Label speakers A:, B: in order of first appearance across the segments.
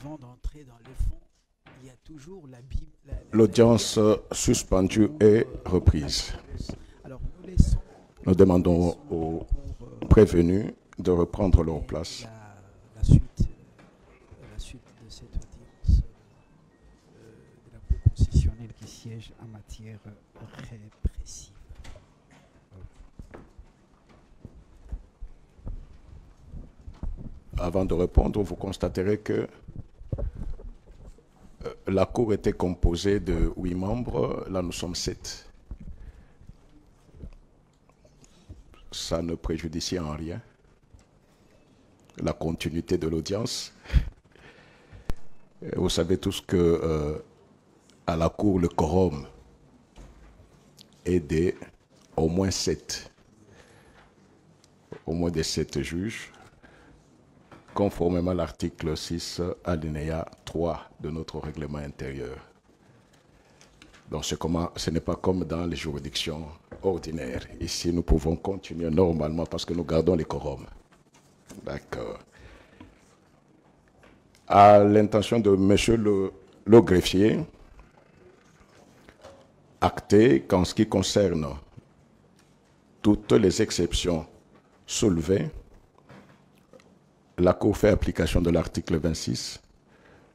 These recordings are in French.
A: avant d'entrer dans le fond, il y a toujours la Bible.
B: L'audience suspendue est reprise.
A: Alors,
B: Nous demandons aux prévenus de reprendre leur place.
A: La suite de cette audience de la Cour constitutionnelle qui siège en matière répressive.
B: Avant de répondre, vous constaterez que la Cour était composée de 8 membres, là nous sommes 7. Ça ne préjudicie en rien la continuité de l'audience. Vous savez tous que à la Cour, le quorum est au moins 7. Au moins des 7 juges, conformément à l'article 6, alinéa 3 de notre règlement intérieur. Donc ce n'est pas comme dans les juridictions ordinaires. Ici, nous pouvons continuer normalement parce que nous gardons les quorums. D'accord. À l'intention de monsieur le greffier, acté qu'en ce qui concerne toutes les exceptions soulevées, la Cour fait application de l'article 26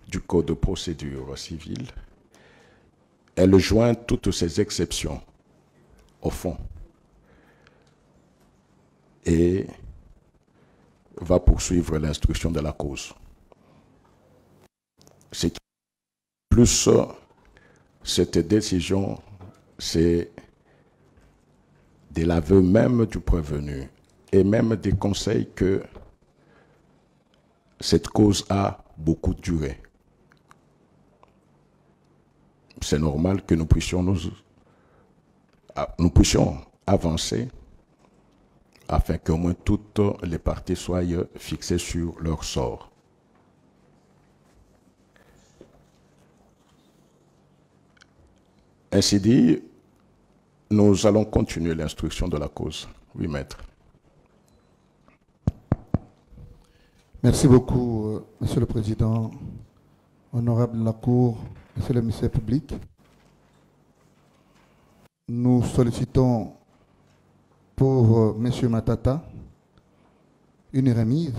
B: du Code de procédure civile. Elle joint toutes ces exceptions au fond et va poursuivre l'instruction de la cause. C'est plus cette décision, c'est de l'aveu même du prévenu et même des conseils que cette cause a beaucoup duré. C'est normal que nous puissions avancer afin qu'au moins toutes les parties soient fixées sur leur sort. Ainsi dit, nous allons continuer l'instruction de la cause. Oui, maître.
C: Merci beaucoup, Monsieur le Président, honorable de la Cour, Monsieur le Ministère public. Nous sollicitons pour Monsieur Matata une remise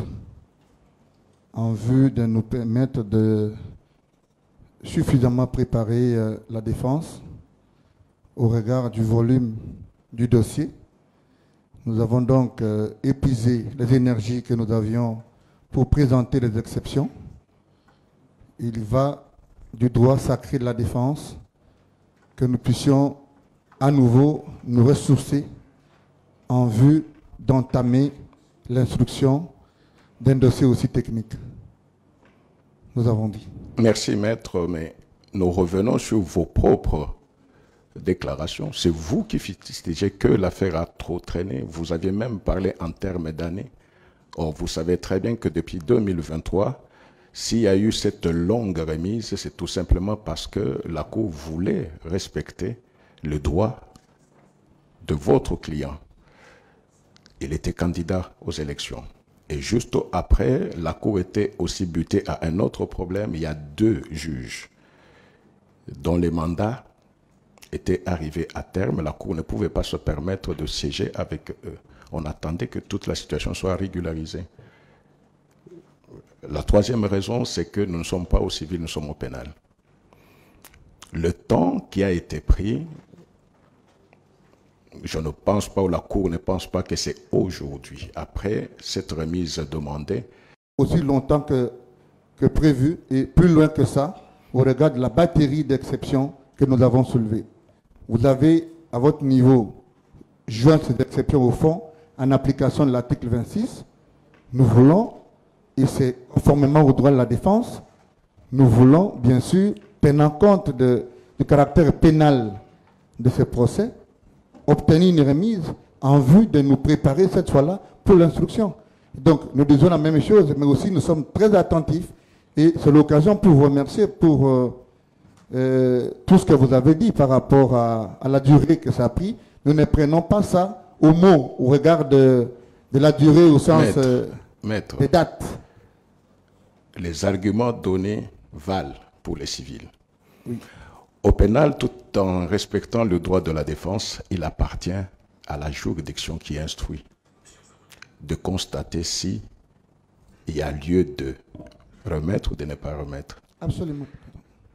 C: en vue de nous permettre de suffisamment préparer la défense au regard du volume du dossier. Nous avons donc épuisé les énergies que nous avions pour présenter les exceptions. Il va du droit sacré de la défense que nous puissions à nouveau nous ressourcer en vue d'entamer l'instruction d'un dossier aussi technique. Nous avons dit.
B: Merci, maître, mais nous revenons sur vos propres déclarations. C'est vous qui fustigez que l'affaire a trop traîné. Vous aviez même parlé en termes d'années. Or, vous savez très bien que depuis 2023, s'il y a eu cette longue remise, c'est tout simplement parce que la Cour voulait respecter le droit de votre client. Il était candidat aux élections. Et juste après, la Cour était aussi butée à un autre problème. Il y a 2 juges dont les mandats étaient arrivés à terme. La Cour ne pouvait pas se permettre de siéger avec eux. On attendait que toute la situation soit régularisée. La 3e raison, c'est que nous ne sommes pas au civil, nous sommes au pénal. Le temps qui a été pris, je ne pense pas, ou la Cour ne pense pas que c'est aujourd'hui, après cette remise demandée.
C: Aussi longtemps que prévu et plus loin que ça, au regard de la batterie d'exceptions que nous avons soulevées. Vous avez, à votre niveau, joint ces exceptions au fond en application de l'article 26. Nous voulons, et c'est conformément au droit de la défense, nous voulons, bien sûr, tenant compte du caractère pénal de ce procès, obtenir une remise en vue de nous préparer cette fois-là pour l'instruction. Donc, nous disons la même chose, mais aussi nous sommes très attentifs et c'est l'occasion pour vous remercier pour tout ce que vous avez dit par rapport à la durée que ça a pris. Nous ne prenons pas ça au mot, au regard de la durée au sens
B: Maître,
C: des dates.
B: les arguments donnés valent pour les civils.
C: Oui.
B: Au pénal, tout en respectant le droit de la défense, il appartient à la juridiction qui instruit de constater si il y a lieu de remettre ou de ne pas remettre.
C: Absolument.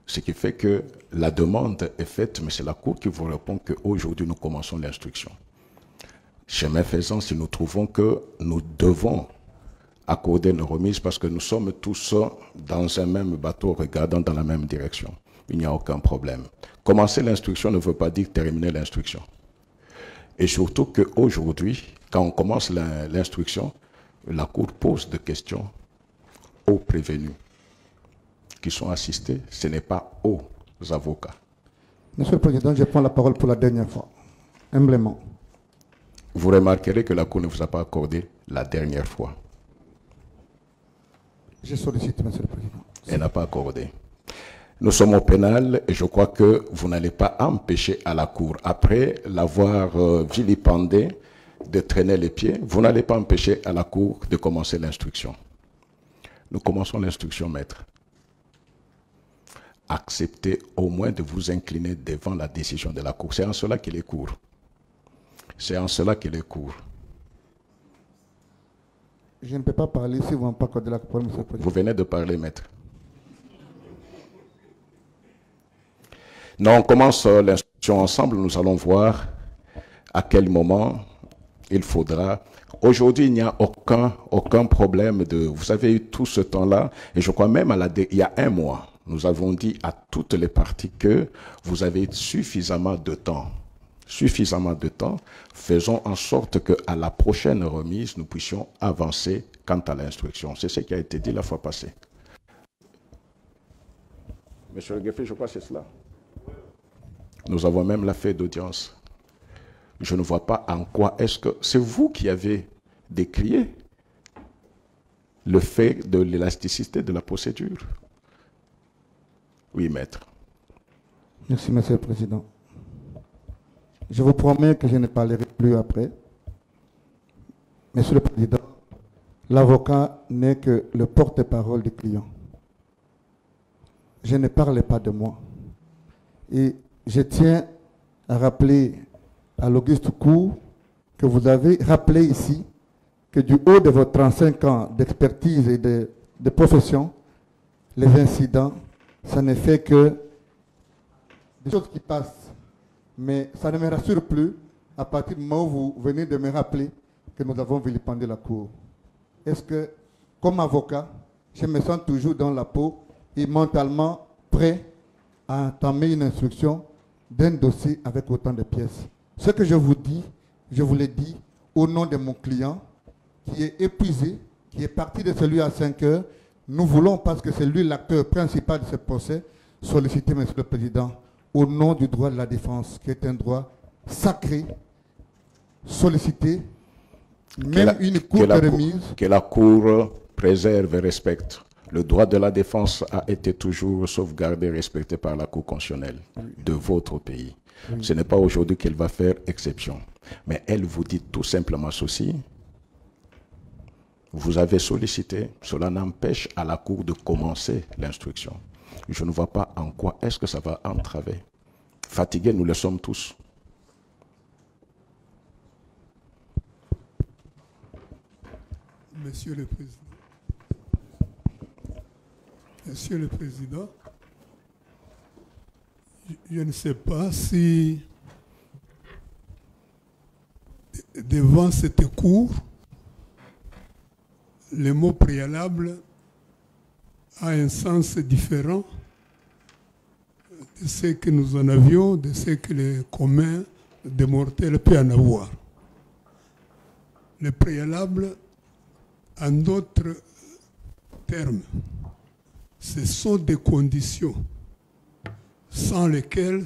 B: Ce qui fait que la demande est faite, mais c'est la Cour qui vous répond qu'aujourd'hui, nous commençons l'instruction. Chemin faisant, si nous trouvons que nous devons accorder nos remises parce que nous sommes tous dans un même bateau regardant dans la même direction, il n'y a aucun problème. Commencer l'instruction ne veut pas dire terminer l'instruction. Et surtout qu'aujourd'hui, quand on commence l'instruction, la Cour pose des questions aux prévenus qui sont assistés, ce n'est pas aux avocats.
C: Monsieur le Président, je prends la parole pour la dernière fois, humblement.
B: Vous remarquerez que la Cour ne vous a pas accordé la dernière fois.
C: Je sollicite, Monsieur le Président.
B: Elle n'a pas accordé. Nous sommes au pénal et je crois que vous n'allez pas empêcher à la Cour, après l'avoir vilipendé, de traîner les pieds, vous n'allez pas empêcher à la Cour de commencer l'instruction. Nous commençons l'instruction, maître. Acceptez au moins de vous incliner devant la décision de la Cour. C'est en cela qu'il est court. C'est en cela qu'il est court.
C: Je ne peux pas parler si vous n'avez pas accordé la parole, Monsieur le Président.
B: Vous venez de parler, maître. Non, on commence l'instruction ensemble. Nous allons voir à quel moment il faudra. Aujourd'hui, il n'y a aucun problème de... Vous avez eu tout ce temps-là, et je crois même il y a un mois, nous avons dit à toutes les parties que vous avez suffisamment de temps. Suffisamment de temps. Faisons en sorte qu'à la prochaine remise, nous puissions avancer quant à l'instruction. C'est ce qui a été dit la fois passée. Monsieur le greffier, je crois que c'est cela. Nous avons même la feuille d'audience. Je ne vois pas en quoi est-ce que... C'est vous qui avez décrié le fait de l'élasticité de la procédure. Oui, maître.
C: Merci, Monsieur le Président. Je vous promets que je ne parlerai plus après. Monsieur le Président, l'avocat n'est que le porte-parole du client. Je ne parle pas de moi. Et je tiens à rappeler à l'Auguste Cour que vous avez rappelé ici que du haut de vos 35 ans d'expertise et de profession, les incidents, ça ne fait que des choses qui passent. Mais ça ne me rassure plus à partir du moment où vous venez de me rappeler que nous avons vilipendé la Cour. Est-ce que, comme avocat, je me sens toujours dans la peau et mentalement prêt à entamer une instruction d'un dossier avec autant de pièces? Ce que je vous dis, je vous l'ai dit au nom de mon client qui est épuisé, qui est parti de celui à 5 heures. Nous voulons, parce que c'est lui l'acteur principal de ce procès, solliciter, Monsieur le Président, au nom du droit de la défense, qui est un droit sacré, solliciter même une courte remise.
B: Que la Cour préserve et respecte. Le droit de la défense a été toujours sauvegardé et respecté par la Cour constitutionnelle de votre pays. Oui. Ce n'est pas aujourd'hui qu'elle va faire exception. Mais elle vous dit tout simplement ceci. Vous avez sollicité, cela n'empêche à la Cour de commencer l'instruction. Je ne vois pas en quoi est-ce que ça va entraver. Fatigués, nous le sommes tous.
D: Monsieur le Président. Monsieur le Président, je ne sais pas si devant cette cour, le mot préalable a un sens différent de ce que nous en avions, de ce que le commun des mortels peut en avoir. Le préalable, en d'autres termes, ce sont des conditions sans lesquelles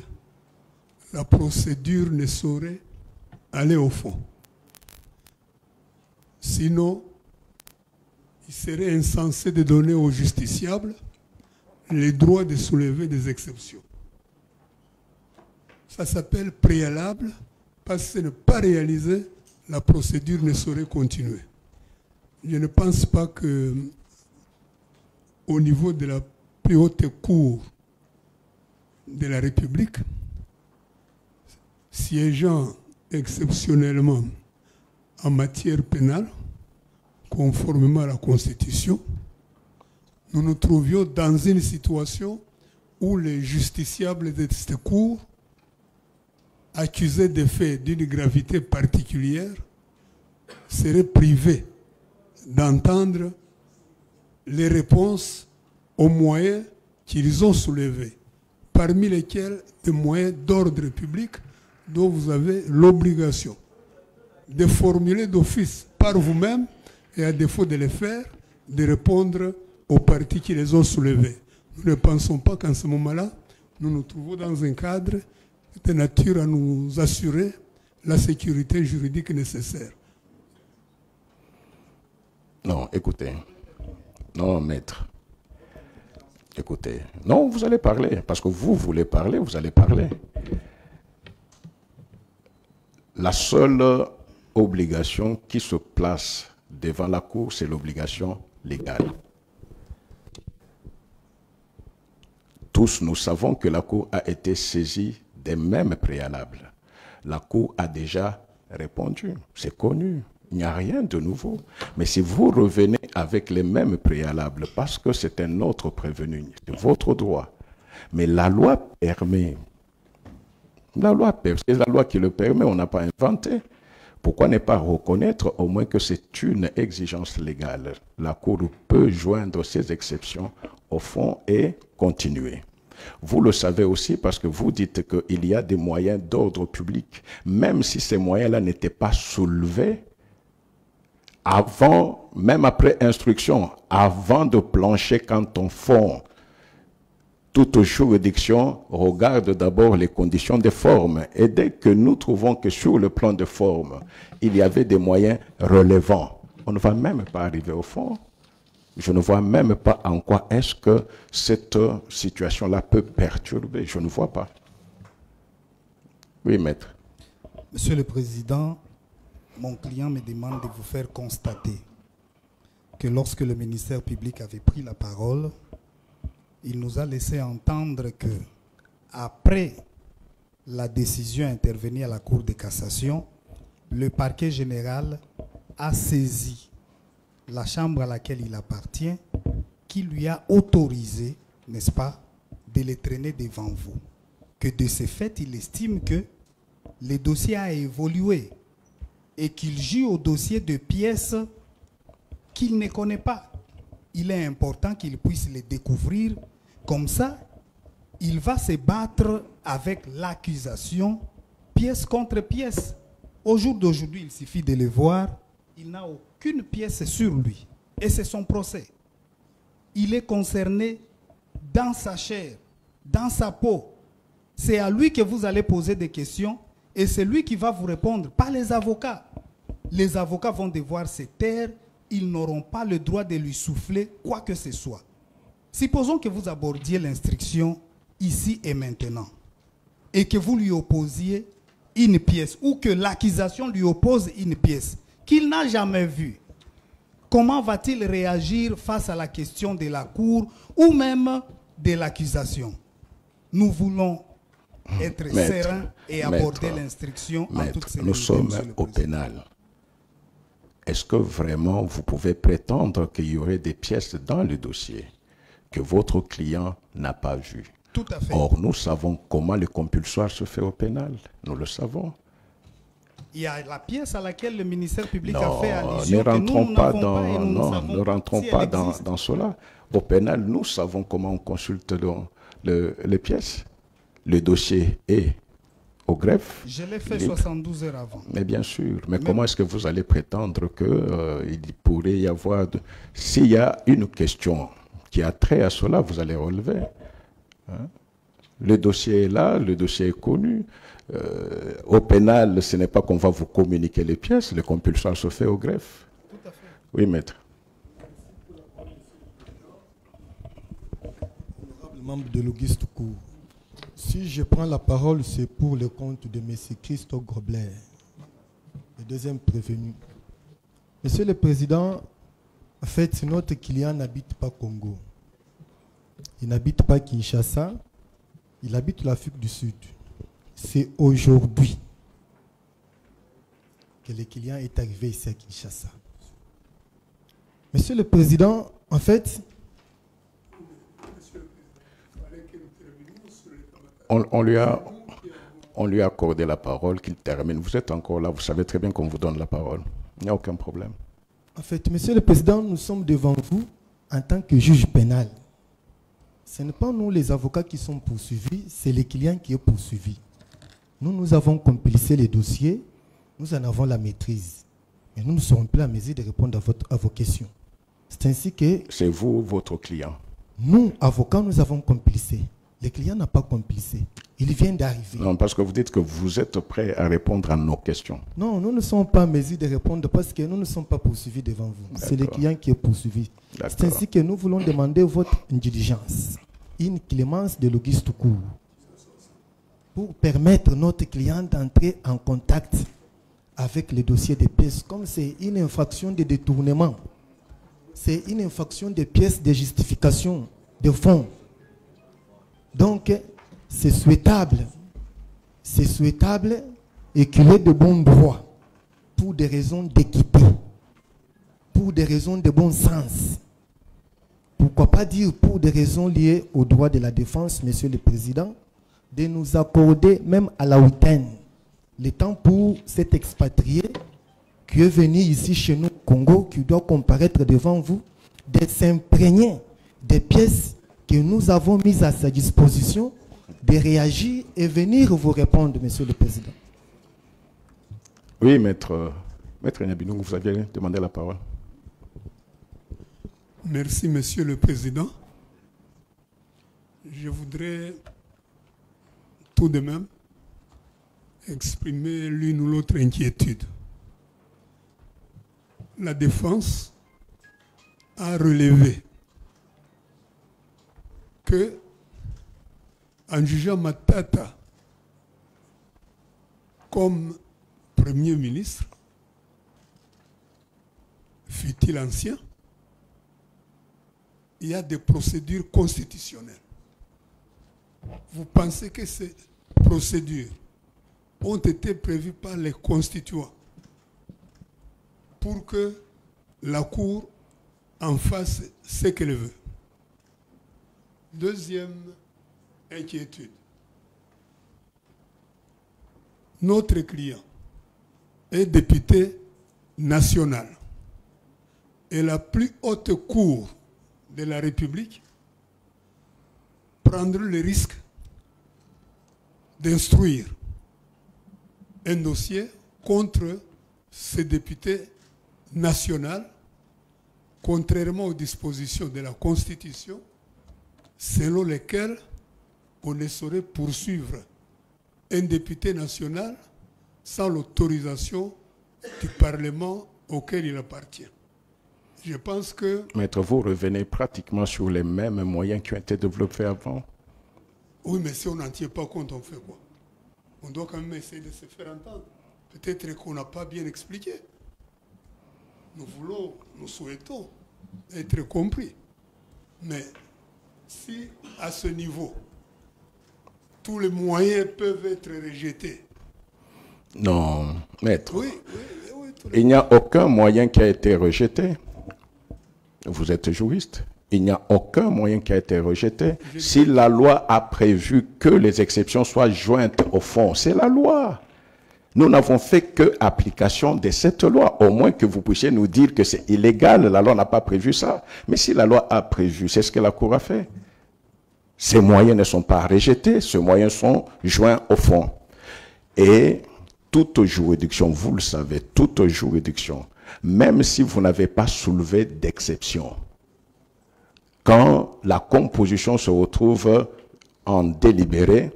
D: la procédure ne saurait aller au fond. Sinon, il serait insensé de donner aux justiciables le droit de soulever des exceptions. Ça s'appelle préalable parce que ce n'est pas réalisé, la procédure ne saurait continuer. Je ne pense pas que au niveau de la plus haute cour de la République, siégeant exceptionnellement en matière pénale, conformément à la Constitution, nous nous trouvions dans une situation où les justiciables de cette cour, accusés de faits d'une gravité particulière, seraient privés d'entendre les réponses aux moyens qu'ils ont soulevés, parmi lesquels des moyens d'ordre public dont vous avez l'obligation de formuler d'office par vous-même et à défaut de le faire, de répondre aux partis qui les ont soulevés. Nous ne pensons pas qu'en ce moment-là, nous nous trouvons dans un cadre de nature à nous assurer la sécurité juridique nécessaire.
B: Non, écoutez. Non, maître. Écoutez. Non, vous allez parler. Parce que vous voulez parler, vous allez parler. La seule obligation qui se place devant la Cour, c'est l'obligation légale. Tous, nous savons que la Cour a été saisie des mêmes préalables. La Cour a déjà répondu. C'est connu. Il n'y a rien de nouveau. Mais si vous revenez avec les mêmes préalables, parce que c'est un autre prévenu, c'est votre droit. Mais la loi permet. C'est la loi qui le permet, on n'a pas inventé. Pourquoi ne pas reconnaître au moins que c'est une exigence légale? La Cour peut joindre ces exceptions au fond et continuer. Vous le savez aussi parce que vous dites qu'il y a des moyens d'ordre public, même si ces moyens-là n'étaient pas soulevés avant, même après instruction, avant de plancher quand on fond. Toute juridiction regarde d'abord les conditions de forme. Et dès que nous trouvons que sur le plan de forme, il y avait des moyens relevants, on ne va même pas arriver au fond. Je ne vois même pas en quoi est-ce que cette situation-là peut perturber. Je ne vois pas. Oui, maître.
A: Monsieur le Président, mon client me demande de vous faire constater que lorsque le ministère public avait pris la parole, il nous a laissé entendre que, après la décision intervenue à la Cour de cassation, le parquet général a saisi la chambre à laquelle il appartient, qui lui a autorisé, n'est-ce pas, de les traîner devant vous. Que de ce fait, il estime que le dossier a évolué et qu'il joue au dossier de pièces qu'il ne connaît pas. Il est important qu'il puisse les découvrir. Comme ça, il va se battre avec l'accusation pièce contre pièce. Au jour d'aujourd'hui, il suffit de le voir. Il n'a aucune pièce sur lui. Et c'est son procès. Il est concerné dans sa chair, dans sa peau. C'est à lui que vous allez poser des questions et c'est lui qui va vous répondre, pas les avocats. Les avocats vont devoir se taire. Ils n'auront pas le droit de lui souffler quoi que ce soit. Supposons que vous abordiez l'instruction ici et maintenant et que vous lui opposiez une pièce ou que l'accusation lui oppose une pièce qu'il n'a jamais vue. Comment va-t-il réagir face à la question de la Cour ou même de l'accusation? Nous voulons être sereins et aborder l'instruction en toute sérénité.
B: Nous sommes au pénal. Est-ce que vraiment vous pouvez prétendre qu'il y aurait des pièces dans le dossier que votre client n'a pas vues?
A: Tout à fait.
B: Or, nous savons comment le compulsoire se fait au pénal. Nous le savons.
A: Il y a la pièce à laquelle le ministère public a
B: Non,
A: fait allusion.
B: ne rentrons pas dans,
A: ne
B: rentrons pas dans cela. Au pénal, nous savons comment on consulte les pièces. Le dossier est au greffe.
A: Je l'ai fait 72 heures avant.
B: Mais bien sûr. Mais comment est-ce que vous allez prétendre qu'il pourrait y avoir... S'il y a une question qui a trait à cela, vous allez relever. Hein? Le dossier est là, le dossier est connu. Au pénal, ce n'est pas qu'on va vous communiquer les pièces, le compulsoire se fait au greffe.
A: Tout à fait.
B: Oui, maître.
E: Honorable membre de l'Auguste Cour, si je prends la parole, c'est pour le compte de M. Christophe Grobler, le deuxième prévenu. Monsieur le Président, en fait, notre client n'habite pas Congo. Il n'habite pas Kinshasa, il habite l'Afrique du Sud. C'est aujourd'hui que le client est arrivé ici à Kinshasa. Monsieur le Président, en fait,
B: on lui a accordé la parole, qu'il termine. Vous êtes encore là, vous savez très bien qu'on vous donne la parole. Il n'y a aucun problème.
E: En fait, Monsieur le Président, nous sommes devant vous en tant que juge pénal. Ce n'est pas nous les avocats qui sont poursuivis, c'est le client qui est poursuivi. Nous avons compilé les dossiers, nous en avons la maîtrise. Mais nous ne serons plus à mesure de répondre à vos questions. C'est ainsi que...
B: C'est vous, votre client.
E: Nous, avocats, nous avons compilé. Le client n'a pas compilé. Il vient d'arriver.
B: Non, parce que vous dites que vous êtes prêt à répondre à nos questions.
E: Non, nous ne sommes pas à mesure de répondre parce que nous ne sommes pas poursuivis devant vous. C'est le client qui est poursuivi. C'est ainsi que nous voulons demander votre indulgence, une clémence de l'Auguste Cour, pour permettre notre client d'entrer en contact avec le dossier des pièces. Comme c'est une infraction de détournement, c'est une infraction des pièces de justification de fonds. Donc, c'est souhaitable et qu'il ait de bons droits pour des raisons d'équité, pour des raisons de bon sens. Pourquoi pas dire pour des raisons liées aux droits de la défense, Monsieur le Président, de nous accorder même à la week-end le temps pour cet expatrié qui est venu ici chez nous au Congo, qui doit comparaître devant vous, de s'imprégner des pièces que nous avons mises à sa disposition, de réagir et venir vous répondre, Monsieur le Président.
B: Oui, Maître Nyabinungu, vous aviez demandé la parole.
D: Merci, Monsieur le Président. Je voudrais tout de même exprimer l'une ou l'autre inquiétude. La défense a relevé que, en jugeant Matata comme Premier ministre, fut-il ancien, il y a des procédures constitutionnelles. Vous pensez que ces procédures ont été prévues par les constituants pour que la Cour en fasse ce qu'elle veut? Deuxième inquiétude. Notre client est député national et la plus haute cour de la République prendre le risque d'instruire un dossier contre ce député national, contrairement aux dispositions de la Constitution, selon lesquelles on ne saurait poursuivre un député national sans l'autorisation du Parlement auquel il appartient. Je pense que...
B: Maître, vous revenez pratiquement sur les mêmes moyens qui ont été développés avant.
D: Oui, mais si on n'en tient pas compte, on fait quoi? On doit quand même essayer de se faire entendre. Peut-être qu'on n'a pas bien expliqué. Nous souhaitons être compris. Mais si, à ce niveau, tous les moyens peuvent être rejetés.
B: Non, Maître.
D: Oui,
B: il n'y a aucun moyen qui a été rejeté. Vous êtes juriste. Il n'y a aucun moyen qui a été rejeté. Si la loi a prévu que les exceptions soient jointes au fond, c'est la loi. Nous n'avons fait que application de cette loi. Au moins que vous puissiez nous dire que c'est illégal, la loi n'a pas prévu ça. Mais si la loi a prévu, c'est ce que la Cour a fait. Ces moyens ne sont pas rejetés, ces moyens sont joints au fond. Et toute juridiction, vous le savez, toute juridiction, même si vous n'avez pas soulevé d'exception, quand la composition se retrouve en délibéré,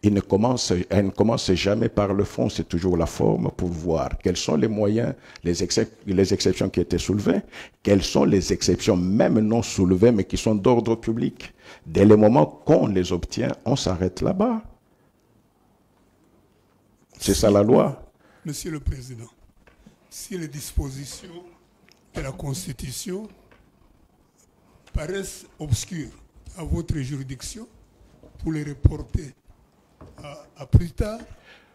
B: elle ne commence jamais par le fond, c'est toujours la forme pour voir quels sont les moyens, les exceptions qui étaient soulevées, quelles sont les exceptions même non soulevées mais qui sont d'ordre public. Dès le moment qu'on les obtient, on s'arrête là-bas. C'est ça la loi.
D: Monsieur le Président, si les dispositions de la Constitution paraissent obscures à votre juridiction pour les reporter à plus tard,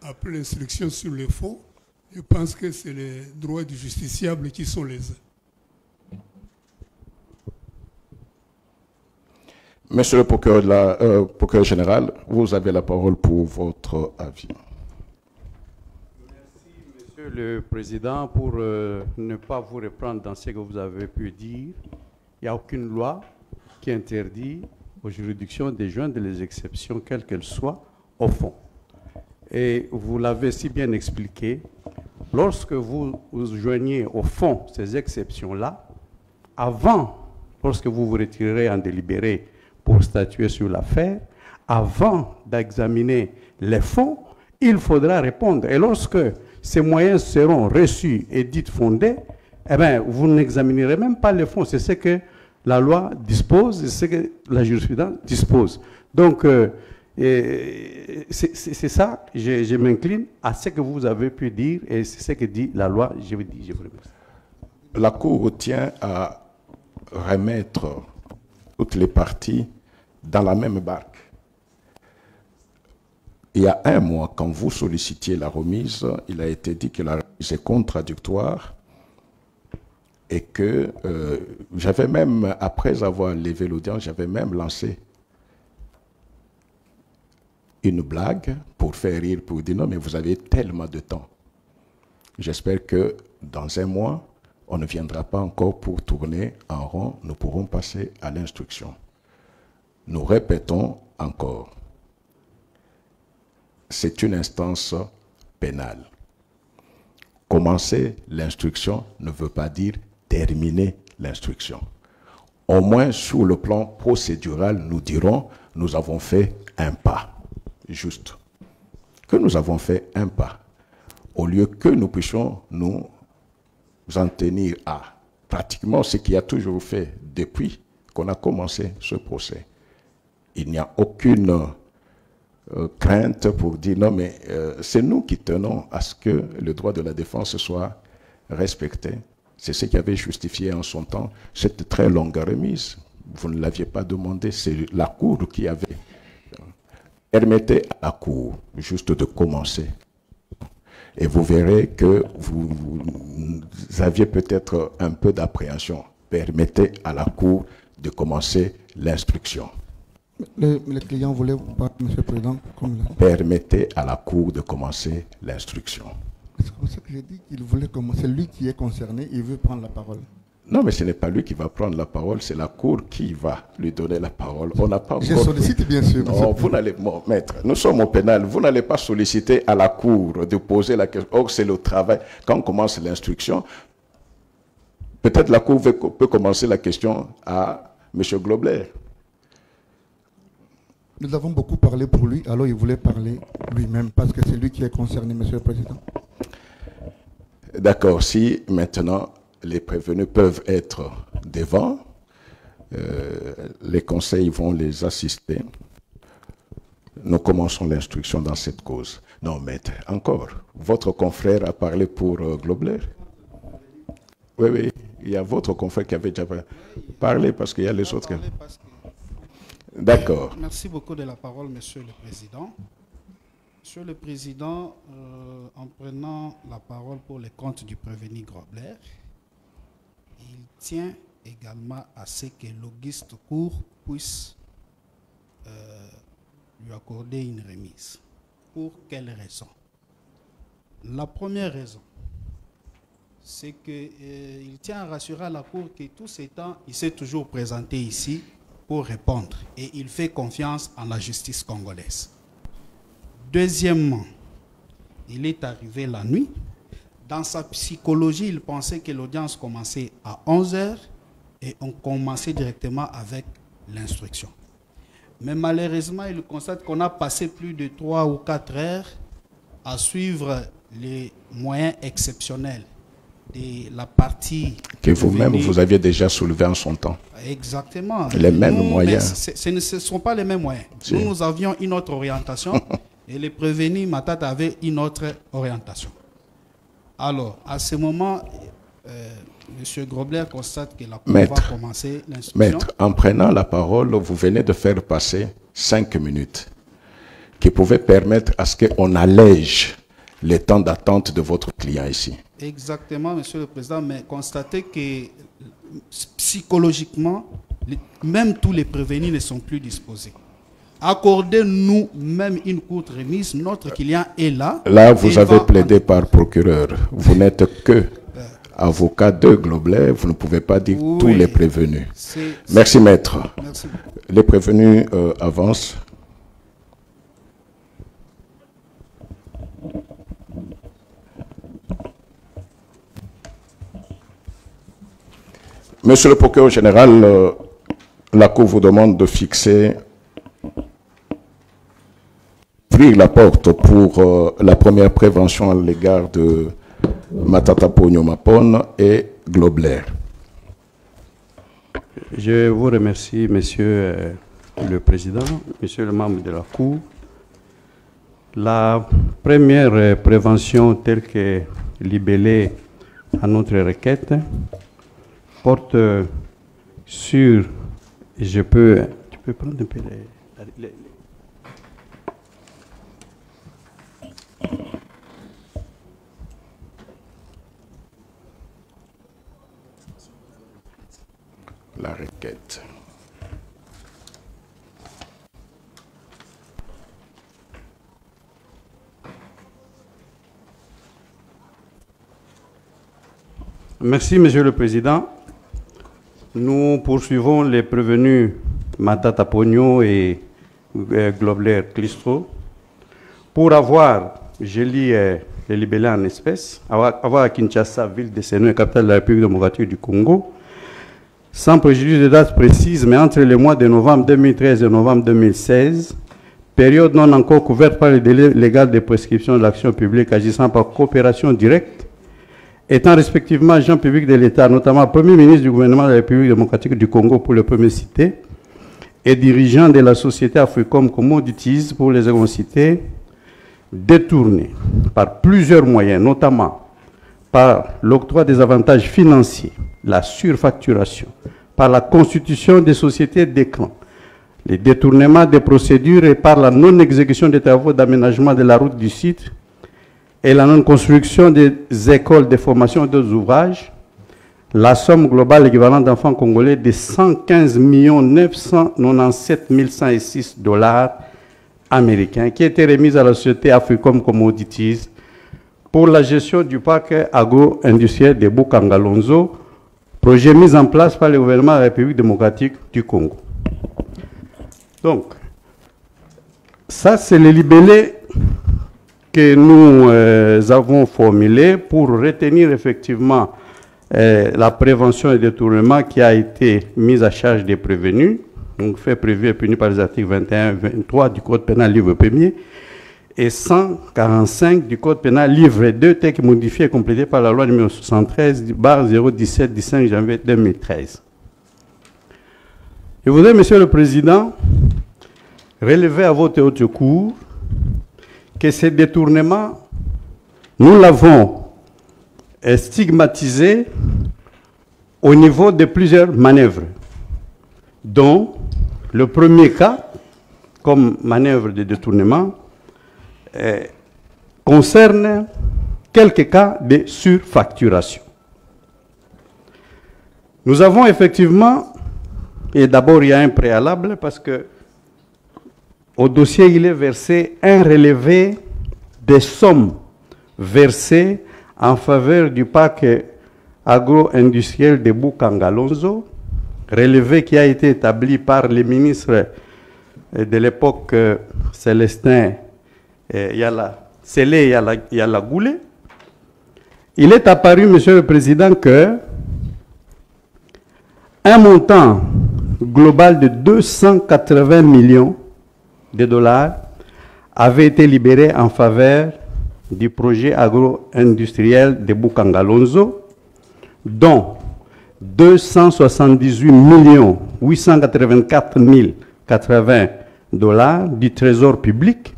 D: après l'instruction sur le fond. Je pense que c'est les droits du justiciable qui sont lésés.
B: Monsieur le procureur général, vous avez la parole pour votre avis.
F: Merci, Monsieur le Président. Pour ne pas vous reprendre dans ce que vous avez pu dire, il n'y a aucune loi qui interdit aux juridictions de joindre les exceptions, quelles qu'elles soient, au fond. Et vous l'avez si bien expliqué, lorsque vous joignez au fond ces exceptions-là, avant, lorsque vous vous retirerez en délibéré pour statuer sur l'affaire, avant d'examiner les fonds, il faudra répondre. Et lorsque ces moyens seront reçus et dits fondés, eh bien, vous n'examinerez même pas les fonds. C'est ce que la loi dispose, c'est ce que la jurisprudence dispose. Donc, c'est ça, je m'incline à ce que vous avez pu dire et c'est ce que dit la loi. Je vous remercie.
B: La Cour tient à remettre toutes les parties dans la même barque. Il y a un mois, quand vous sollicitiez la remise, il a été dit que la remise est contradictoire et que j'avais même, après avoir levé l'audience, j'avais même lancé une blague pour faire rire, pour dire non, mais vous avez tellement de temps. J'espère que dans un mois, on ne viendra pas encore pour tourner en rond, nous pourrons passer à l'instruction. Nous répétons encore, c'est une instance pénale. Commencer l'instruction ne veut pas dire terminer l'instruction. Au moins, sur le plan procédural, nous dirons, nous avons fait un pas. Juste. Que nous avons fait un pas. Au lieu que nous puissions nous en tenir à pratiquement ce qui a toujours fait depuis qu'on a commencé ce procès. Il n'y a aucune crainte pour dire non, mais c'est nous qui tenons à ce que le droit de la défense soit respecté. C'est ce qui avait justifié en son temps cette très longue remise. Vous ne l'aviez pas demandé, c'est la Cour qui avait. Permettez à la Cour juste de commencer. Et vous verrez que vous aviez peut-être un peu d'appréhension. Permettez à la Cour de commencer l'instruction.
C: Le client voulait vous parler, Monsieur le Président.
B: Permettez à la Cour de commencer l'instruction.
C: C'est comme ça que j'ai dit qu'il voulait commencer. C'est lui qui est concerné, il veut prendre la parole.
B: Non, mais ce n'est pas lui qui va prendre la parole, c'est la Cour qui va lui donner la parole. On n'a pas.
C: Je sollicite bien sûr.
B: Non, vous n'allez, maître, nous sommes au pénal, vous n'allez pas solliciter à la Cour de poser la question. Or, c'est le travail. Quand on commence l'instruction, peut-être la Cour peut commencer la question à M. Globler.
C: Nous avons beaucoup parlé pour lui, alors il voulait parler lui-même, parce que c'est lui qui est concerné, Monsieur le Président.
B: D'accord, si maintenant les prévenus peuvent être devant, les conseils vont les assister. Nous commençons l'instruction dans cette cause. Non, maître, encore, votre confrère a parlé pour Globler. Oui, oui, il y a votre confrère qui avait déjà parlé, parce qu'il y a les autres. D'accord.
G: Merci beaucoup de la parole, Monsieur le Président. Monsieur le Président, en prenant la parole pour les comptes du prévenu Grobler, il tient également à ce que l'Auguste Cour puisse lui accorder une remise. Pour quelle raison? La première raison, c'est qu'il tient à rassurer à la Cour que tout ce temps, il s'est toujours présenté ici pour répondre et il fait confiance en la justice congolaise. Deuxièmement, il est arrivé la nuit. Dans sa psychologie, il pensait que l'audience commençait à 11h et on commençait directement avec l'instruction. Mais malheureusement, il constate qu'on a passé plus de 3 ou 4 heures à suivre les moyens exceptionnels de la partie
B: que vous-même vous aviez déjà soulevé en son temps.
G: Exactement.
B: Les mêmes moyens.
G: Ce ne sont pas les mêmes moyens.
B: Si.
G: Nous avions une autre orientation et les prévenus Matata avait une autre orientation. Alors, à ce moment, Monsieur Grobler constate que la Cour
B: Maître,
G: va commencer l'instruction.
B: Maître, en prenant la parole, vous venez de faire passer 5 minutes qui pouvaient permettre à ce qu'on allège les temps d'attente de votre client ici.
G: Exactement, Monsieur le Président, mais constatez que psychologiquement, même tous les prévenus ne sont plus disposés. Accordez-nous même une courte remise, notre client est là.
B: Là, vous avez plaidé par procureur. Vous n'êtes que avocat de Globler, vous ne pouvez pas dire tous les prévenus. Merci, maître.
G: Merci.
B: Les prévenus avancent. Monsieur le procureur général, la Cour vous demande de fixer, ouvrir la porte pour la première prévention à l'égard de Matata Ponyo Mapon et Globler.
F: Je vous remercie, Monsieur le Président, Monsieur le membre de la Cour. La première prévention telle que libellée à notre requête porte sur, tu peux prendre un peu les
B: la requête.
F: Merci, Monsieur le Président. Nous poursuivons les prévenus Matata Ponyo et Globler Clistro pour avoir, je lis les libellés en espèces, avoir à Kinshasa, ville de Sénou, capitale de la République démocratique du Congo, sans préjudice de date précise, mais entre les mois de novembre 2013 et novembre 2016, période non encore couverte par le délai légal de prescription de l'action publique agissant par coopération directe, étant respectivement agent public de l'État, notamment Premier ministre du gouvernement de la République démocratique du Congo pour le premier cité, et dirigeant de la société Africom Commodities pour les secondes cités, détourné par plusieurs moyens, notamment par l'octroi des avantages financiers, la surfacturation, par la constitution des sociétés d'écran, les détournements des procédures et par la non-exécution des travaux d'aménagement de la route du site, et la non-construction des écoles de formation et d'autres ouvrages, la somme globale équivalente d'enfants congolais de 115 997 106 $ américains qui a été remise à la société Africom Commodities pour la gestion du parc agro-industriel de Bukangalonzo, projet mis en place par le gouvernement de la République démocratique du Congo. Donc, ça c'est le libellé que nous avons formulé pour retenir effectivement la prévention et détournement qui a été mise à charge des prévenus, donc fait prévu et puni par les articles 21 et 23 du Code pénal livre 1er et 145 du Code pénal livre 2, tel que modifié et complété par la loi numéro 73/017 du 5 janvier 2013. Je voudrais, Monsieur le Président, relever à votre haute cour que ces détournements, nous l'avons stigmatisé au niveau de plusieurs manœuvres, dont le premier cas, comme manœuvre de détournement, concerne quelques cas de surfacturation. Nous avons effectivement, et d'abord il y a un préalable parce que au dossier, il est versé un relevé des sommes versées en faveur du parc agro-industriel de Bukangalonzo, relevé qui a été établi par les ministres de l'époque Célestin Sélé Yalagoulé. Il est apparu, Monsieur le Président, que un montant global de 280 millions de dollars avait été libéré en faveur du projet agro-industriel de Bukangalonzo, dont 278 884 080 $ du trésor public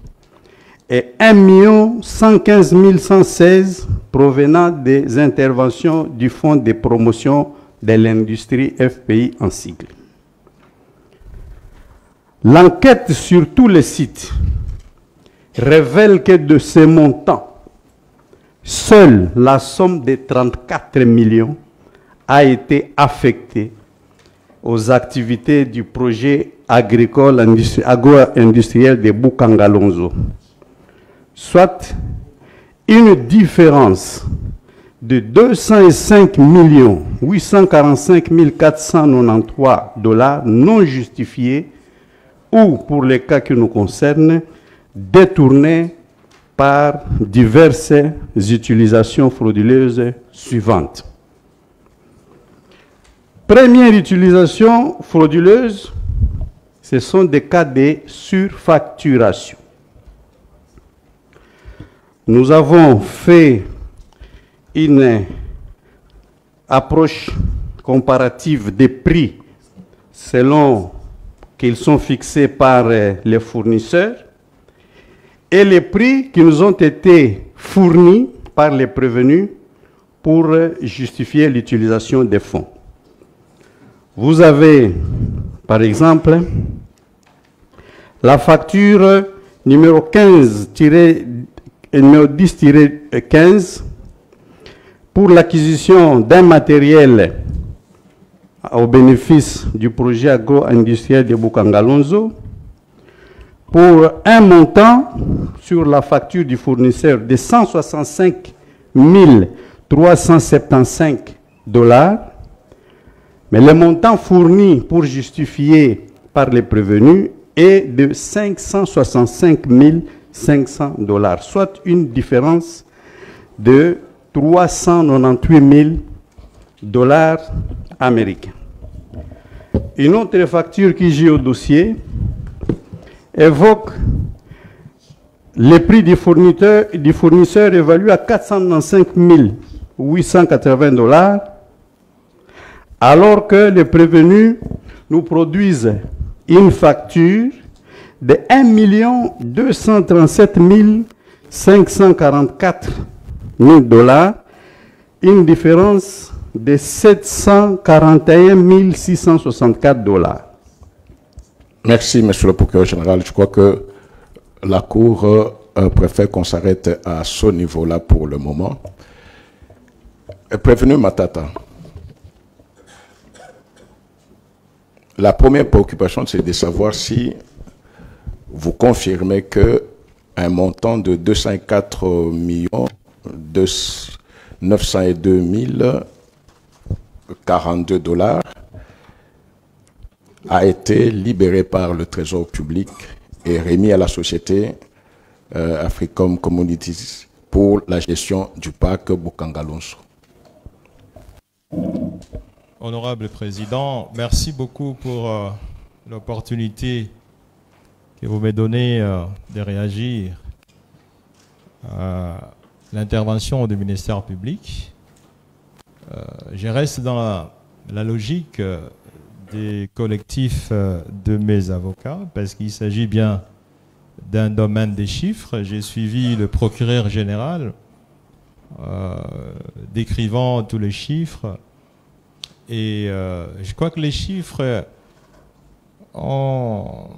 F: et 1 115 116 provenant des interventions du Fonds de promotion de l'industrie FPI en sigle. L'enquête sur tous les sites révèle que de ces montants, seule la somme de 34 millions a été affectée aux activités du projet agricole agro-industriel de Bukangalonzo, soit une différence de 205 845 493 $ non justifiés ou, pour les cas qui nous concernent, détournés par diverses utilisations frauduleuses suivantes. Première utilisation frauduleuse, ce sont des cas de surfacturation. Nous avons fait une approche comparative des prix selon qu'ils sont fixés par les fournisseurs et les prix qui nous ont été fournis par les prévenus pour justifier l'utilisation des fonds. Vous avez, par exemple, la facture numéro 10-15 pour l'acquisition d'un matériel au bénéfice du projet agro-industriel de Bukangalonzo pour un montant sur la facture du fournisseur de 165 375 $, mais le montant fourni pour justifier par les prévenus est de 565 500 $, soit une différence de 398 000 $ américains. Une autre facture qui j'ai au dossier évoque les prix du fournisseur évalués à 495 880 $, alors que les prévenus nous produisent une facture de 1 237 544 $, une différence de 741 664 $.
B: Merci, Monsieur le procureur général. Je crois que la Cour préfère qu'on s'arrête à ce niveau-là pour le moment. Prévenu Matata, la première préoccupation, c'est de savoir si vous confirmez qu'un montant de 204 902 042 $ a été libéré par le Trésor public et remis à la société Africom Communities pour la gestion du parc Bukangalonzo.
H: Honorable Président, merci beaucoup pour l'opportunité que vous me donnez de réagir à l'intervention du ministère public. Je reste dans la logique des collectifs de mes avocats, parce qu'il s'agit bien d'un domaine des chiffres. J'ai suivi le procureur général décrivant tous les chiffres, et je crois que les chiffres ont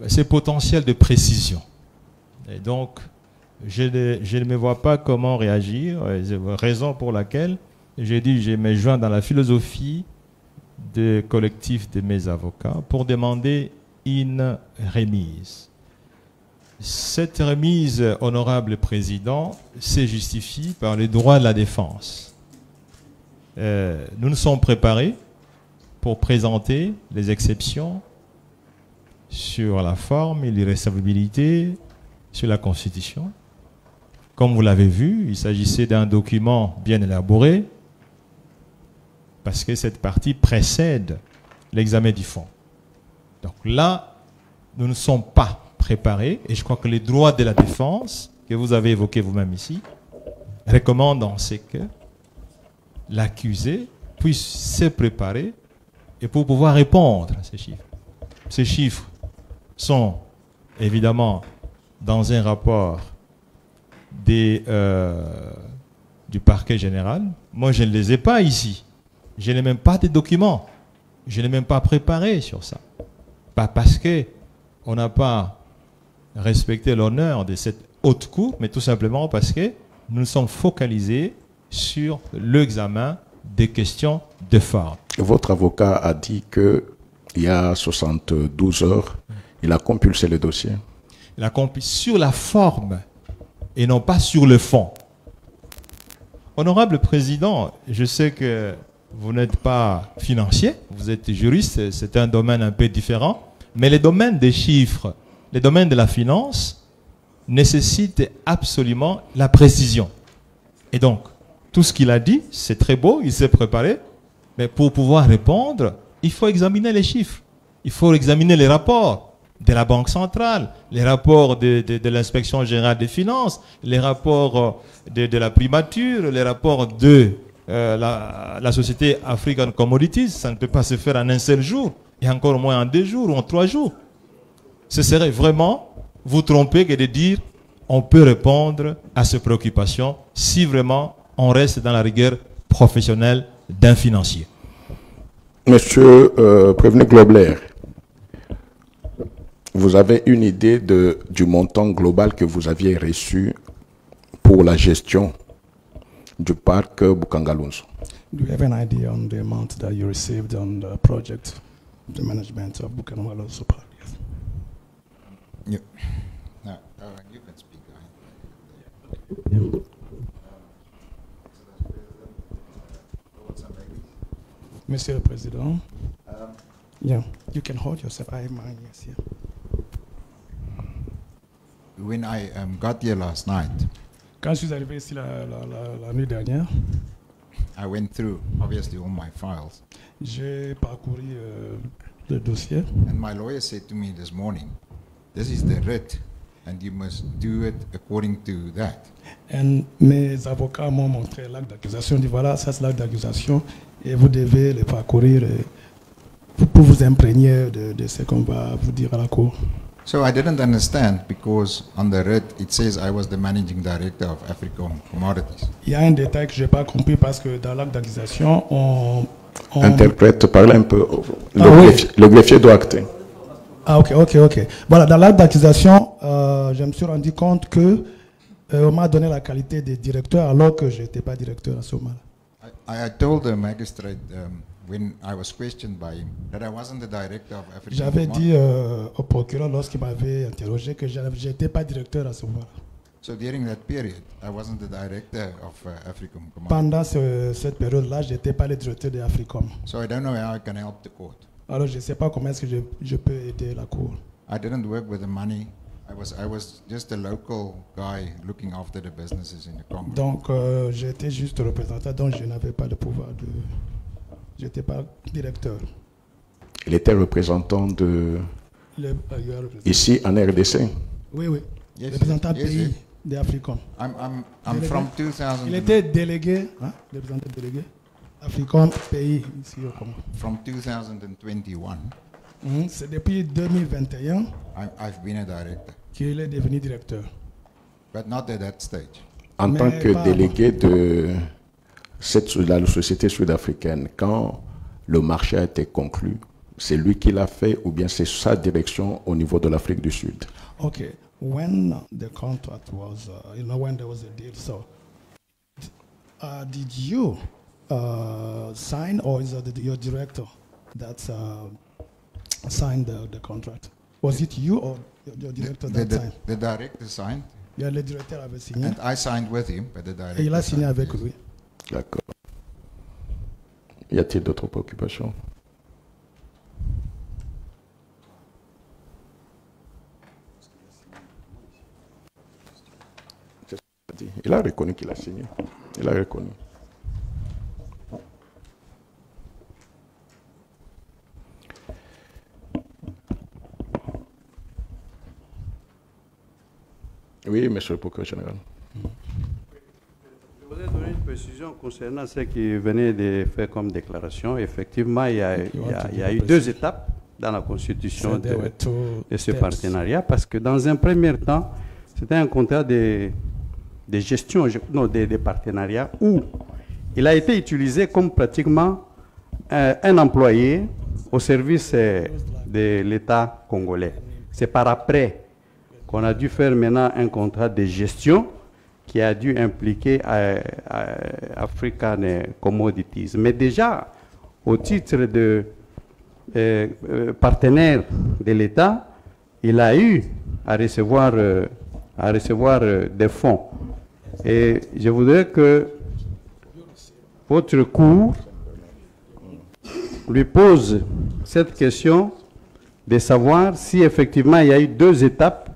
H: ce potentiel de précision. Et donc, je ne me vois pas comment réagir, raison pour laquelle j'ai dit je me joins dans la philosophie des collectifs de mes avocats pour demander une remise. Cette remise, honorable Président, se justifie par les droits de la défense. Nous nous sommes préparés pour présenter les exceptions sur la forme et l'irrecevabilité, sur la Constitution. Comme vous l'avez vu, il s'agissait d'un document bien élaboré, parce que cette partie précède l'examen du fond. Donc là, nous ne sommes pas préparés, et je crois que les droits de la défense, que vous avez évoqués vous-même ici, recommandent en ce que l'accusé puisse se préparer et pour pouvoir répondre à ces chiffres. Ces chiffres sont évidemment dans un rapport du parquet général. Moi, je ne les ai pas ici. Je n'ai même pas de documents. Je n'ai même pas préparé sur ça. Pas parce qu'on n'a pas respecté l'honneur de cette haute cour, mais tout simplement parce que nous nous sommes focalisés sur l'examen des questions de forme.
B: Votre avocat a dit qu'il y a 72 heures, il a compulsé le dossier.
H: Il a compulsé sur la forme et non pas sur le fond. Honorable Président, je sais que vous n'êtes pas financier, vous êtes juriste, c'est un domaine un peu différent, mais les domaines des chiffres, les domaines de la finance nécessitent absolument la précision. Et donc, tout ce qu'il a dit, c'est très beau, il s'est préparé, mais pour pouvoir répondre, il faut examiner les chiffres, il faut examiner les rapports de la Banque centrale, les rapports de l'inspection générale des finances, les rapports de la primature, les rapports de la société African Commodities. Ça ne peut pas se faire en un seul jour, et encore moins en 2 jours ou en 3 jours. Ce serait vraiment vous tromper que de dire on peut répondre à ces préoccupations si vraiment on reste dans la rigueur professionnelle d'un financier.
B: Monsieur Prévenu Globler, vous avez une idée du montant global que vous aviez reçu pour la gestion du parc Bukangalunzo?
I: Do you have an idea on the amount that you received on the project, the management of Bukangalunzo Park?
J: Yes. Yeah. No, you can speak. Yeah.
I: Monsieur le Président, yeah, you can hold yourself. I have my ears here.
J: When I got here last night,
I: Quand je suis arrivé ici la nuit dernière,
J: I went through obviously all my files,
I: j'ai parcouru le dossier.
J: and my lawyer said to me this morning, "This is the writ, and you must do it according to that."
I: Et mes avocats m'ont montré l'acte d'accusation. Ils disent voilà, ça c'est l'acte d'accusation et vous devez le parcourir pour vous imprégner de ce qu'on va vous dire à la cour.
J: So I didn't understand because on the writ it says I was the managing director of African Commodities.
I: Il y a un détail que je n'ai pas compris parce que dans l'acte d'accusation, on
B: Interprète, parlez un peu.
I: oui.
B: Le greffier doit acter.
I: Ah ok. Voilà, dans l'acte d'accusation, je me suis rendu compte que on m'a donné la qualité de directeur alors que je n'étais pas directeur à ce moment-là.
J: I told the magistrate when I was questioned by him that I wasn't the director of African
I: J'avais
J: Commodities.
I: dit au procureur lorsqu'il m'avait interrogé que je n'étais pas directeur à ce moment-là.
J: So during that period, I wasn't the director of African Commodities.
I: Pendant cette période-là, je n'étais pas le directeur de Africom.
J: So I don't know how I can help the court.
I: Alors je ne sais pas comment est-ce que je peux aider la cour.
J: I didn't work with the money. I was just a local guy looking after the businesses in the Congo.
I: Donc j'étais juste représentant, donc je n'avais pas de pouvoir de... Je n'étais pas directeur.
B: Il était représentant de... Ici, en RDC.
I: Oui.
J: Yes,
I: représentant
J: yes,
I: pays
J: yes.
I: de Africom.
J: I'm from 2000.
I: Il était délégué, représentant délégué, Africom pays ici au Congo.
J: From 2021,
I: C'est depuis 2021
J: I've been a director,
I: qu'il est devenu directeur.
J: but not at that stage.
B: En
I: Mais
B: tant que
I: pas
B: délégué de la société sud-africaine, quand le marché a été conclu, c'est lui qui l'a fait ou bien c'est sa direction au niveau de l'Afrique du Sud?
I: Okay, when the contract was, when there was a deal, so did you sign, or is it your director that signed the contract? Was it you or your director that signed?
J: The director signed,
I: Le directeur avait signé
J: and I signed with him, but the director
I: et il a signé
J: signed,
I: avec
J: yes.
I: lui.
B: D'accord. Y a-t-il d'autres préoccupations? Il a reconnu qu'il a signé. Il a reconnu. Oui, monsieur le procureur général.
F: Je voudrais donner une précision concernant ce qui venait de faire comme déclaration. Effectivement, il y a eu 2 étapes dans la constitution de ce partenariat, parce que dans un premier temps, C'était un contrat de gestion, non, des partenariats où il a été utilisé comme pratiquement un employé au service de l'État congolais. C'est par après qu'on a dû faire maintenant un contrat de gestion qui a dû impliquer African Commodities. Mais déjà, au titre de partenaire de l'État, il a eu à recevoir des fonds. Et je voudrais que votre cour lui pose cette question de savoir si effectivement il y a eu 2 étapes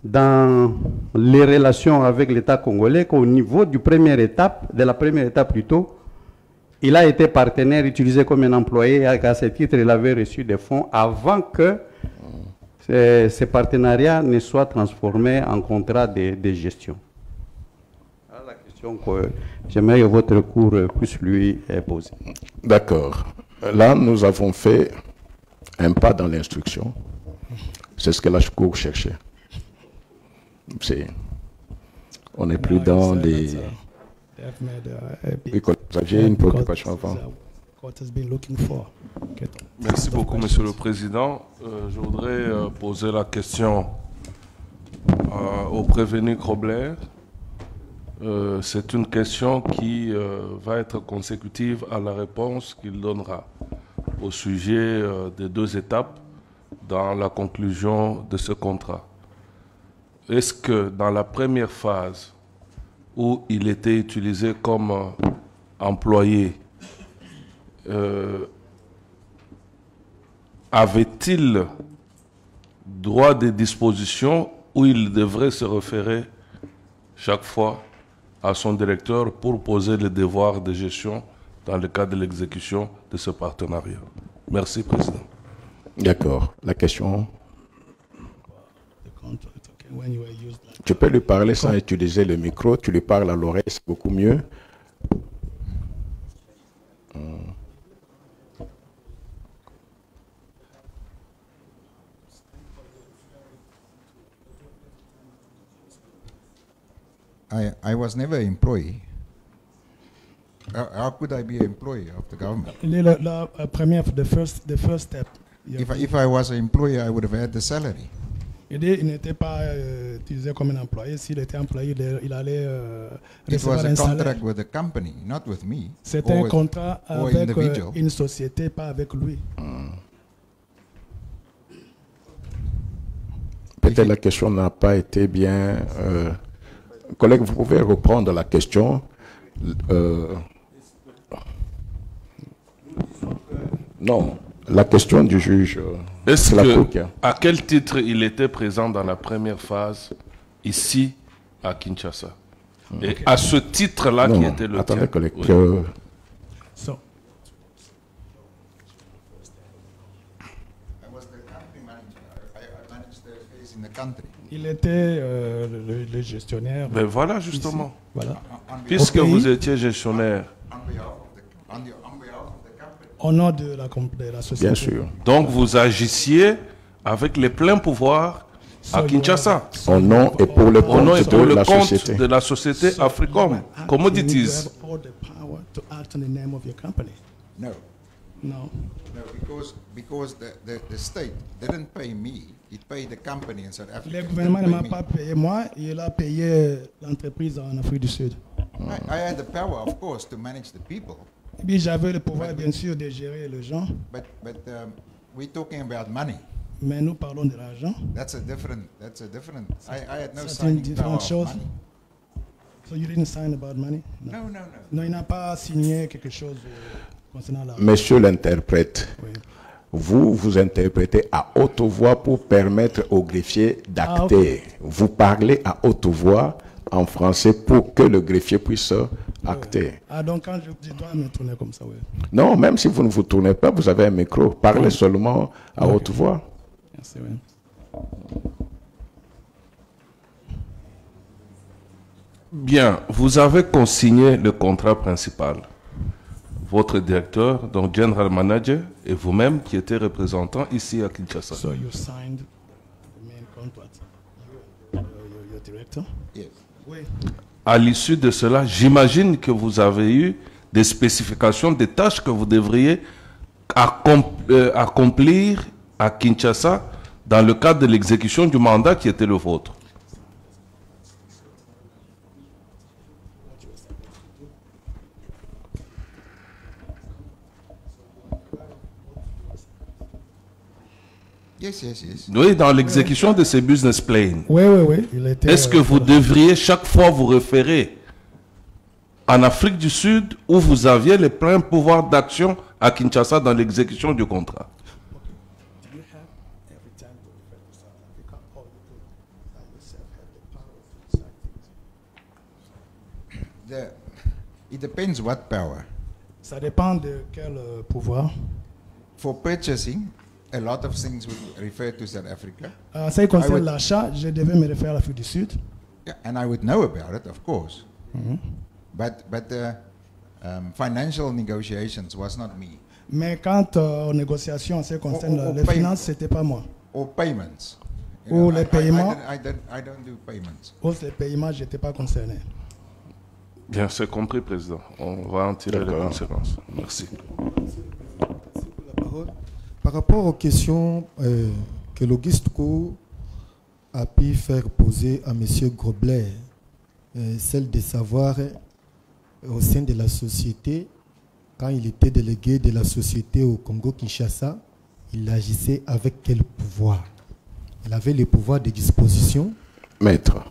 F: dans les relations avec l'État congolais, qu'au niveau de la première étape plutôt, il a été partenaire, utilisé comme un employé, et à ce titre, il avait reçu des fonds avant que ces partenariats ne soient transformés en contrat de gestion. Voilà la question que j'aimerais que votre cour puisse lui poser. D'accord.
B: Là, nous avons fait un pas dans l'instruction. C'est ce que la cour cherchait. On n'est plus dans les... Vous aviez une préoccupation avant.
K: Merci beaucoup, Monsieur le Président. Je voudrais poser la question au prévenu Krobler. C'est une question qui va être consécutive à la réponse qu'il donnera au sujet des 2 étapes dans la conclusion de ce contrat. Est-ce que dans la première phase où il était utilisé comme employé, avait-il droit de disposition où il devrait se référer chaque fois à son directeur pour poser les devoirs de gestion dans le cadre de l'exécution de ce partenariat? Merci, Président.
B: D'accord. La question? Tu peux lui parler sans utiliser le micro, tu lui parles à l'oreille, c'est beaucoup mieux.
J: I was never an employee. How could I be an employee of the government?
I: La première, the first step.
J: If I was an employee, I would have had the salary.
I: Il n'était pas utilisé comme un employé. S'il était employé, il allait recevoir un salaire.
J: It was a contract with the company, not with me.
I: C'était un contrat avec une société, pas avec lui.
B: Peut-être la question n'a pas été bien... collègue, vous pouvez reprendre la question. Non, la question du juge.
K: Est-ce que, à quel titre il était présent dans la première phase, ici, à Kinshasa? Et à ce titre-là qui était le
B: attendez,
K: tien.
B: collègue.
K: Oui.
I: Il était le gestionnaire.
K: Ben voilà, justement.
I: Ici. Voilà.
K: Puisque vous étiez gestionnaire.
I: Au nom de la société.
B: Bien sûr.
K: Donc vous agissiez avec les pleins pouvoirs à Kinshasa.
B: Au nom et pour le compte
K: de la société Africom. Commodities.
J: No.
I: No.
J: No, because the state didn't pay me, it paid the company in South Africa.
I: Le gouvernement ne m'a pas payé moi, il a payé l'entreprise en Afrique du Sud.
J: I had the power, of course, to manage the people.
I: Et j'avais le pouvoir, bien sûr, de gérer les gens.
J: But we're talking about money.
I: Mais nous parlons de l'argent.
J: That's a different. I had no
I: C'est une
J: signing power
I: différente chose.
J: of money.
I: So you didn't sign about money?
J: No.
I: Non, il n'a pas signé quelque chose concernant l'argent.
B: Monsieur l'interprète,
I: oui.
B: Vous interprétez à haute voix pour permettre au greffier d'acter. Okay. Vous parlez à haute voix en français pour que le greffier puisse acter.
I: Oui. Ah, donc quand je dois me tourner comme ça, oui.
B: Non, même si vous ne vous tournez pas, vous avez un micro. Parlez seulement à haute voix.
I: Merci, oui.
K: Bien, vous avez consigné le contrat principal. Votre directeur, donc General Manager, et vous-même qui étiez représentant ici à Kinshasa.
I: So you signed the main contract.
K: À l'issue de cela, j'imagine que vous avez eu des spécifications des tâches que vous devriez accomplir à Kinshasa dans le cadre de l'exécution du mandat qui était le vôtre.
J: Yes.
K: Oui, dans l'exécution de ces business plans.
I: Oui.
K: Est-ce que vous devriez chaque fois vous référer en Afrique du Sud où vous aviez les pleins pouvoirs d'action à Kinshasa dans l'exécution du contrat?
J: It depends what power.
I: Ça dépend de quel pouvoir.
J: For purchasing, a lot of things would refer to South Africa.
I: Ça concerne l'achat, je devais me référer à l'Afrique du Sud.
J: Yeah, and I would know about it, of course. But the financial negotiations was not me.
I: Mais quand aux négociations, ça concerne les finances, c'était pas moi.
J: Or payments.
I: Ou les paiements.
J: I don't do payments.
I: Ou les paiements, j'étais pas concerné.
K: Bien, c'est compris, Président. On va en tirer les conséquences. Merci.
A: Par rapport aux questions que l'Auguste-Co a pu faire poser à M. Grobler, celle de savoir au sein de la société, quand il était délégué de la société au Congo-Kinshasa, il agissait avec quel pouvoir? Il avait le pouvoir de disposition?
B: Maître,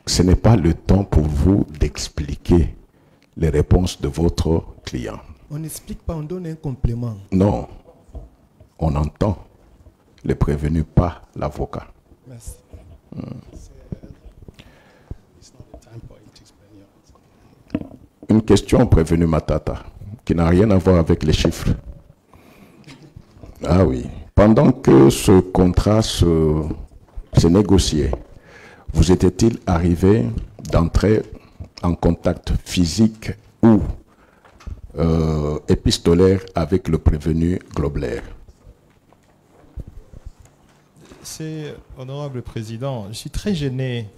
B: ce n'est pas le temps pour vous d'expliquer les réponses de votre client.
A: On n'explique pas, on donne un complément.
B: Non, on entend le prévenu, pas l'avocat.
A: Merci.
B: Une question prévenue Matata, qui n'a rien à voir avec les chiffres. Ah oui. Pendant que ce contrat se négociait, vous était-il arrivé d'entrer en contact physique ou épistolaire avec le prévenu Grobler?
H: C'est, honorable président, je suis très gêné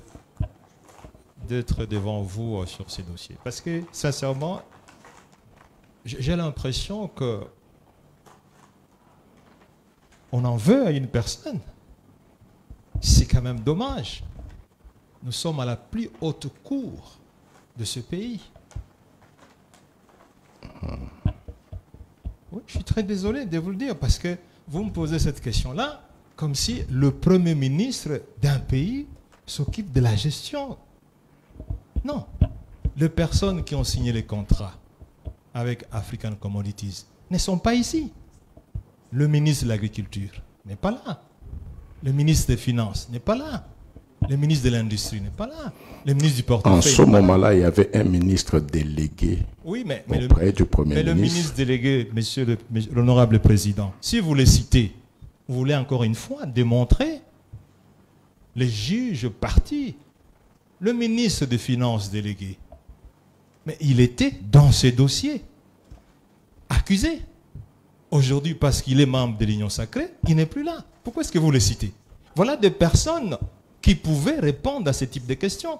H: d'être devant vous sur ces dossiers. Parce que, sincèrement, j'ai l'impression que on en veut à une personne. C'est quand même dommage. Nous sommes à la plus haute cour de ce pays. Oui, je suis très désolé de vous le dire, parce que vous me posez cette question-là comme si le Premier ministre d'un pays s'occupe de la gestion. Non. Les personnes qui ont signé les contrats avec African Commodities ne sont pas ici. Le ministre de l'Agriculture n'est pas là. Le ministre des Finances n'est pas là. Le ministre de l'Industrie n'est pas là. Le ministre du Portefeuille.
B: En ce moment-là, il y avait un ministre délégué auprès du Premier ministre.
H: Mais le ministre délégué, monsieur l'honorable président, si vous le citez, vous voulez encore une fois démontrer les juges partis, le ministre des Finances délégué. Mais il était dans ce dossier, accusé. Aujourd'hui, parce qu'il est membre de l'Union sacrée, il n'est plus là. Pourquoi est-ce que vous le citez? Voilà des personnes qui pouvaient répondre à ce type de questions.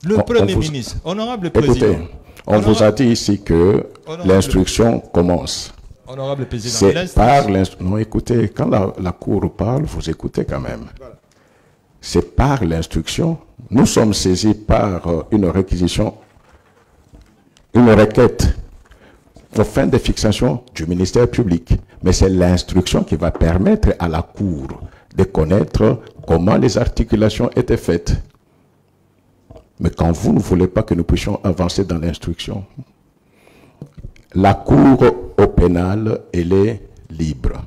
H: Le Premier ministre, honorable président.
B: Écoutez, on vous a dit ici que l'instruction commence.
H: Honorable président,
B: c'est par l'instruction. Non, écoutez, quand la Cour parle, vous écoutez quand même. Voilà. C'est par l'instruction. Nous sommes saisis par une réquisition, une requête aux fins de fixation du ministère public. Mais c'est l'instruction qui va permettre à la Cour de connaître comment les articulations étaient faites. Mais quand vous ne voulez pas que nous puissions avancer dans l'instruction, la Cour au pénal, elle est libre.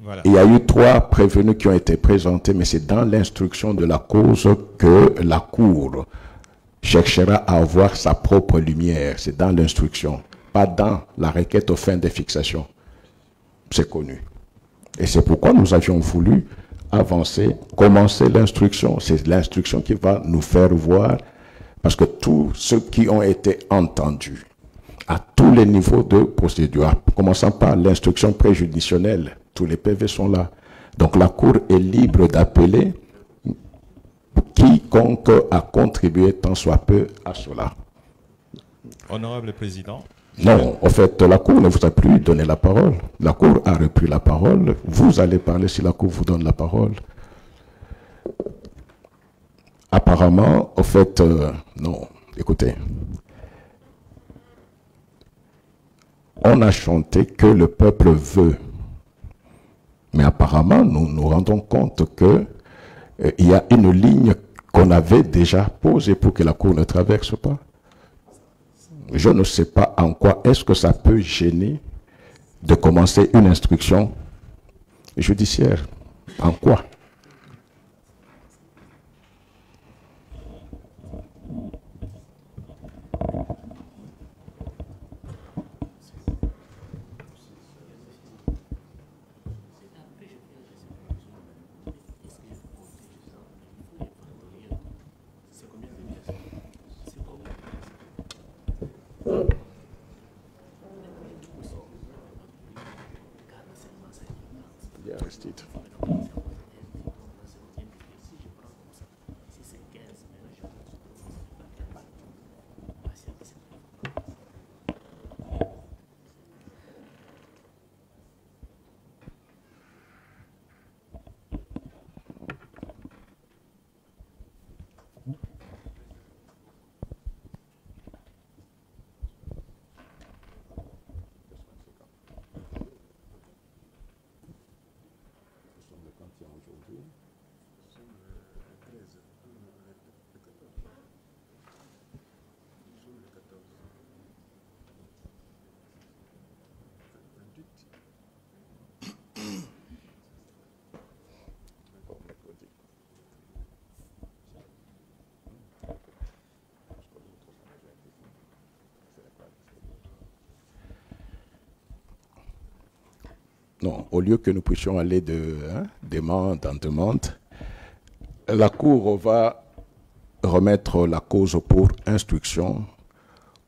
B: Voilà. Il y a eu 3 prévenus qui ont été présentés, mais c'est dans l'instruction de la cause que la Cour cherchera à avoir sa propre lumière. C'est dans l'instruction, pas dans la requête aux fins de fixation. C'est connu. Et c'est pourquoi nous avions voulu avancer, commencer l'instruction. C'est l'instruction qui va nous faire voir, parce que tous ceux qui ont été entendus, à tous les niveaux de procédure, commençant par l'instruction préjudicielle, tous les PV sont là. Donc la Cour est libre d'appeler quiconque a contribué tant soit peu à cela.
H: Honorable Président.
B: Non, en fait, la Cour ne vous a plus donné la parole. La Cour a repris la parole. Vous allez parler si la Cour vous donne la parole. Apparemment, en fait, non, écoutez. On a chanté que le peuple veut. Mais apparemment, nous nous rendons compte que il y a une ligne qu'on avait déjà posée pour que la Cour ne traverse pas. Je ne sais pas en quoi est-ce que ça peut gêner de commencer une instruction judiciaire. En quoi? Non, au lieu que nous puissions aller de demande en demande, la Cour va remettre la cause pour instruction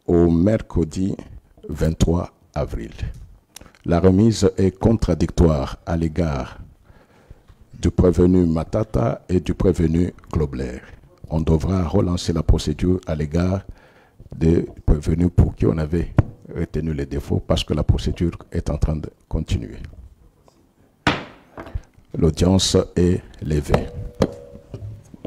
B: au mercredi 23 avril. La remise est contradictoire à l'égard du prévenu Matata et du prévenu Globler. On devra relancer la procédure à l'égard des prévenus pour qui on avait retenu les défauts parce que la procédure est en train de continuer. L'audience est levée.